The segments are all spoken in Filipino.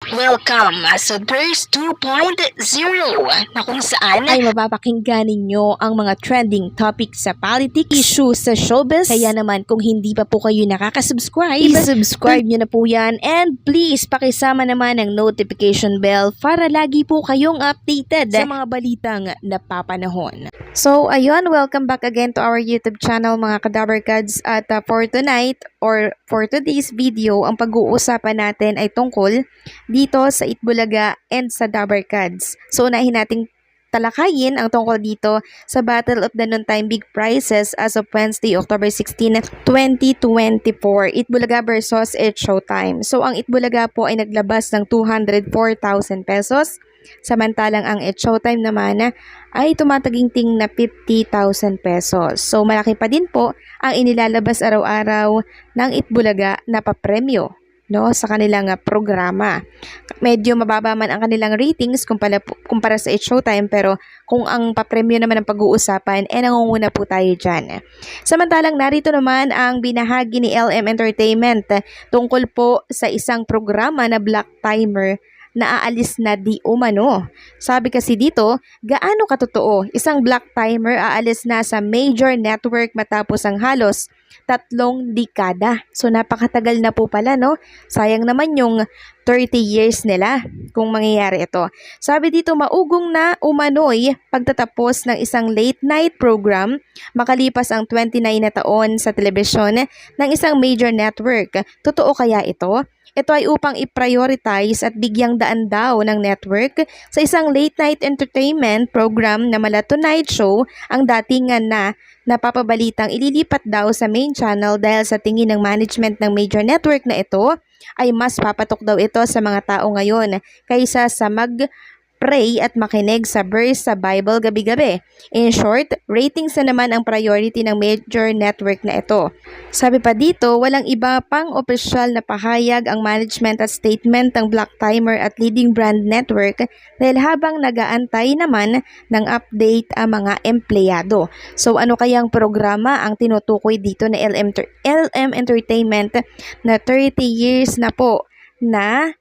Welcome sa Burst 2.0 na kung saan ay mapapakinggan ninyo ang mga trending topics sa politics, issues sa showbiz. Kaya naman kung hindi pa po kayo nakaka-subscribe, i-subscribe nyo na po yan. And please, pakisama naman ang notification bell para lagi po kayong updated sa mga balitang napapanahon. So, ayun, welcome back again to our YouTube channel mga Kadabarkads. At for tonight or for today's video, ang pag-uusapan natin ay tungkol dito sa Itbulaga and sa Dabarkads. So, unahin nating talakayin ang tungkol dito sa Battle of the Noontime Big Prizes as of Wednesday, October 16, 2024. Itbulaga versus It's Showtime. So, ang Itbulaga po ay naglabas ng 204,000 pesos. Samantalang ang It's Showtime naman ay tumataginting na 50,000 pesos. So, malaki pa din po ang inilalabas araw-araw ng Itbulaga na papremyo, no, sa kanilang programa. Medyo mababa man ang kanilang ratings kumpara sa It's Showtime, pero kung ang papremyo naman ang pag-uusapan, nangunguna po tayo dyan. Samantalang narito naman ang binahagi ni LM Entertainment tungkol po sa isang programa na Black Timer na aalis na di umano. Sabi kasi dito, gaano katotoo? Isang Black Timer aalis na sa major network matapos ang halos 3 dekada. So napakatagal na po pala, no? Sayang naman yung 30 years nila kung mangyayari ito. Sabi dito, maugong na umano'y pagtatapos ng isang late night program makalipas ang 29 na taon sa telebisyon ng isang major network. Totoo kaya ito? Ito ay upang i-prioritize at bigyang daan daw ng network sa isang late night entertainment program na mala Tonight Show ang datingan na napapabalitang ililipat daw sa main channel dahil sa tingin ng management ng major network na ito ay mas papatok daw ito sa mga tao ngayon kaysa sa mag-pray at makinig sa verse sa Bible gabi-gabi. In short, ratings na naman ang priority ng major network na ito. Sabi pa dito, walang iba pang opisyal na pahayag ang management at statement ng Black Timer at Leading Brand Network dahil habang nagaantay naman ng update ang mga empleyado. So ano kayang programa ang tinutukoy dito na LM Entertainment na 30 years na po na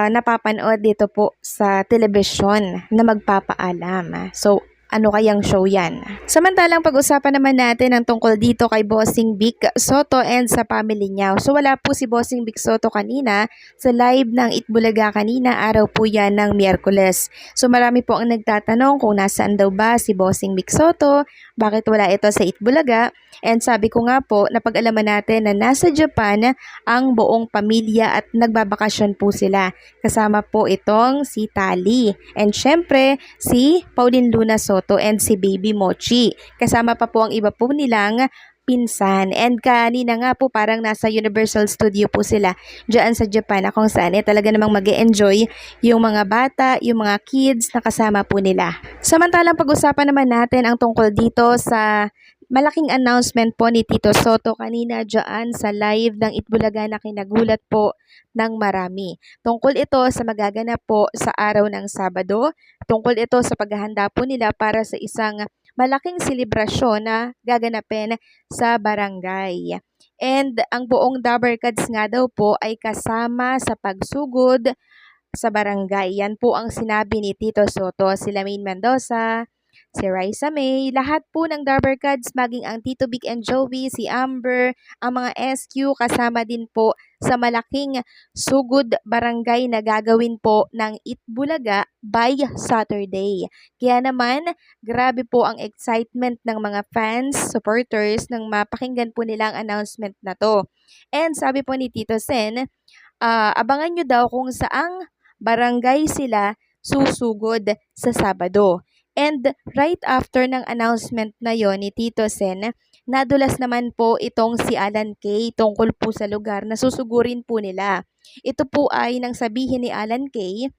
napapanood dito po sa telebisyon na magpapaalam. So, ano kayang show yan? Samantalang pag-usapan naman natin ang tungkol dito kay Bossing Vic Soto and sa family niya. So wala po si Bossing Vic Soto kanina sa live ng Itbulaga kanina, araw po yan ng Miyerkules. So marami po ang nagtatanong kung nasaan daw ba si Bossing Vic Soto, bakit wala ito sa Itbulaga. And sabi ko nga po, napag-alaman natin na nasa Japan ang buong pamilya at nagbabakasyon po sila. Kasama po itong si Tali. And syempre, si Pauline Luna Soto and si Baby Mochi. Kasama pa po ang iba po nilang pinsan. And kanina nga po parang nasa Universal Studio po sila dyan sa Japan na kung saan talaga namang mag-e-enjoy yung mga bata, yung mga kids na kasama po nila. Samantalang pag-usapan naman natin ang tungkol dito sa malaking announcement po ni Tito Soto kanina dyan sa live ng Itbulaga na kinagulat po ng marami. Tungkol ito sa magaganap po sa araw ng Sabado. Tungkol ito sa paghahanda po nila para sa isang malaking selebrasyon na gaganapin sa barangay. And ang buong Dabarkads nga daw po ay kasama sa pagsugod sa barangay. Yan po ang sinabi ni Tito Soto. Sila Maine Mendoza, si Raisa May, lahat po ng Dabarkads, maging ang Tito Vic and Joey, si Amber, ang mga SQ, kasama din po sa malaking sugod barangay na gagawin po ng Itbulaga by Saturday. Kaya naman, grabe po ang excitement ng mga fans, supporters, nang mapakinggan po nila ang announcement na to. And sabi po ni Tito Sen, abangan nyo daw kung saang barangay sila susugod sa Sabado. And right after ng announcement na yon ni Tito Sen, nadulas naman po itong si Alan Kay tungkol po sa lugar na susugurin po nila. Ito po ay nang sabihin ni Alan Kay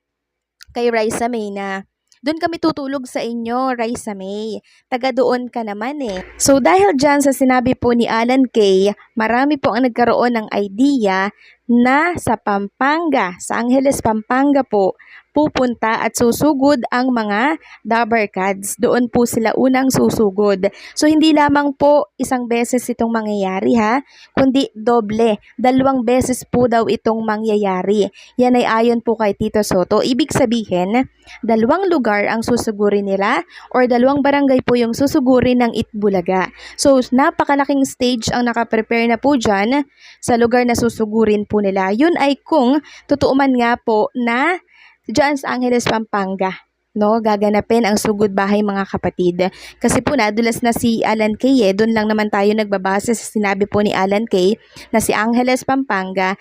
kay Raisa May na, doon kami tutulog sa inyo, Raisa May. Taga doon ka naman eh. So dahil dyan sa sinabi po ni Alan Kay, marami po ang nagkaroon ng idea na sa Pampanga, sa Angeles, Pampanga po, pupunta at susugod ang mga Dabber Cats. Doon po sila unang susugod. So hindi lamang po isang beses itong mangyayari ha, kundi doble. 2 beses po daw itong mangyayari. Yan ay ayon po kay Tito Soto. Ibig sabihin, 2 lugar ang susugurin nila or 2 barangay po yung susugurin ng Itbulaga. So napakalaking stage ang nakaprepare na po dyan sa lugar na susugurin po nila. Yun ay kung totoo man nga po na diyan sa Angeles, Pampanga, no, gaganapin ang sugod bahay mga kapatid. Kasi po nadulas na si Alan Kay doon lang naman tayo nagbabase sa sinabi po ni Alan Kay na si Angeles, Pampanga,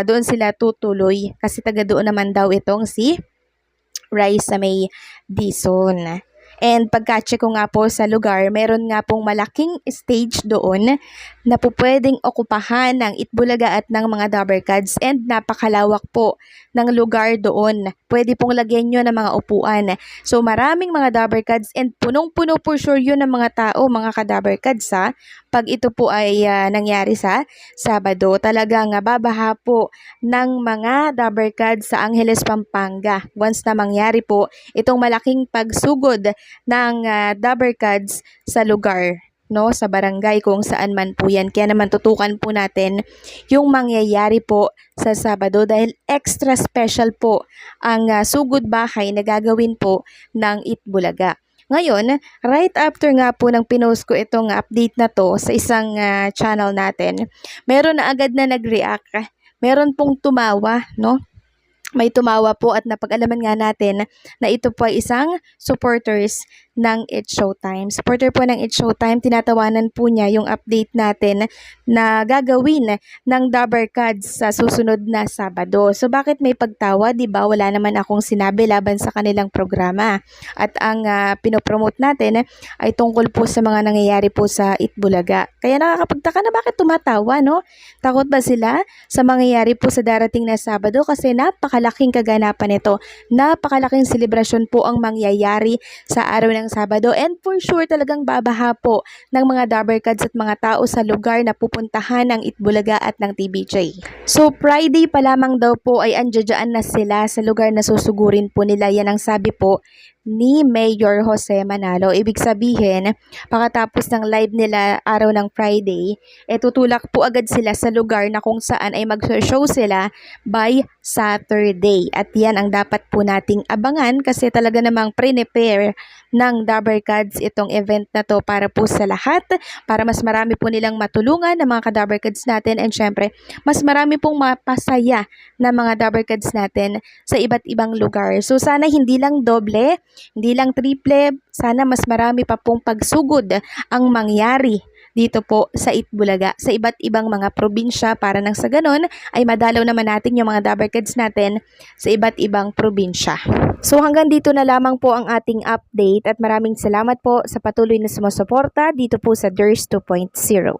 doon sila tutuloy kasi taga doon naman daw itong si Raisa May Dizon. And pagka-check ko nga po sa lugar, meron nga pong malaking stage doon na po pwedeng okupahan ng Itbulaga at ng mga Dabber Cats and napakalawak po ng lugar doon. Pwede pong lagyan nyo ng mga upuan. So maraming mga Dabber Cats and punong-puno po sure yun ng mga tao, mga ka-Dabber Cats ha. Pag ito po ay nangyari sa Sabado, talagang babaha po ng mga Dabber Cats sa Angeles, Pampanga. Once na mangyari po itong malaking pagsugod ng Dabber Cats sa lugar, no, sa barangay kung saan man po yan. Kaya naman tutukan po natin yung mangyayari po sa Sabado dahil extra special po ang sugod bahay na gagawin po ng Itbulaga. Ngayon, right after nga po ng pinost ko itong update na to sa isang channel natin, meron na agad na nag-react. Meron pong tumawa, no? May tumawa po at napag-alaman nga natin na ito po ay isang supporters ng It's Showtime. Supporter po ng It's Showtime, tinatawanan po niya yung update natin na gagawin ng Dabber Cats sa susunod na Sabado. So bakit may pagtawa? Diba wala naman akong sinabi laban sa kanilang programa. At ang pinopromote natin ay tungkol po sa mga nangyayari po sa Itbulaga. Kaya nakakapagtaka na bakit tumatawa, no? Takot ba sila sa mangyayari po sa darating na Sabado? Kasi napakalaking kaganapan nito. Napakalaking selebrasyon po ang mangyayari sa araw ng Sabado and for sure talagang babaha po ng mga Dabber Cats at mga tao sa lugar na pupuntahan ng Itbulaga at ng TBJ. So Friday pa lamang daw po ay andyan na sila sa lugar na susugurin po nila. Yan ang sabi po ni Mayor Jose Manalo. Ibig sabihin, pagkatapos ng live nila araw ng Friday, tutulak po agad sila sa lugar na kung saan ay mag-show sila by Saturday. At yan ang dapat po nating abangan kasi talaga namang prepare ng Dabber Cats itong event na to para po sa lahat, para mas marami po nilang matulungan ng mga ka-Dabber Cats natin and syempre, mas marami pong mapasaya na mga Dabber Cats natin sa iba't ibang lugar. So sana hindi lang doble, hindi lang triple, sana mas marami pa pong pagsugod ang mangyari dito po sa Itbulaga, sa iba't ibang mga probinsya para nang sa ganon ay madalaw naman natin yung mga Dabber Cats natin sa iba't ibang probinsya. So hanggang dito na lamang po ang ating update at maraming salamat po sa patuloy na sumusuporta dito po sa DIRS 2.0.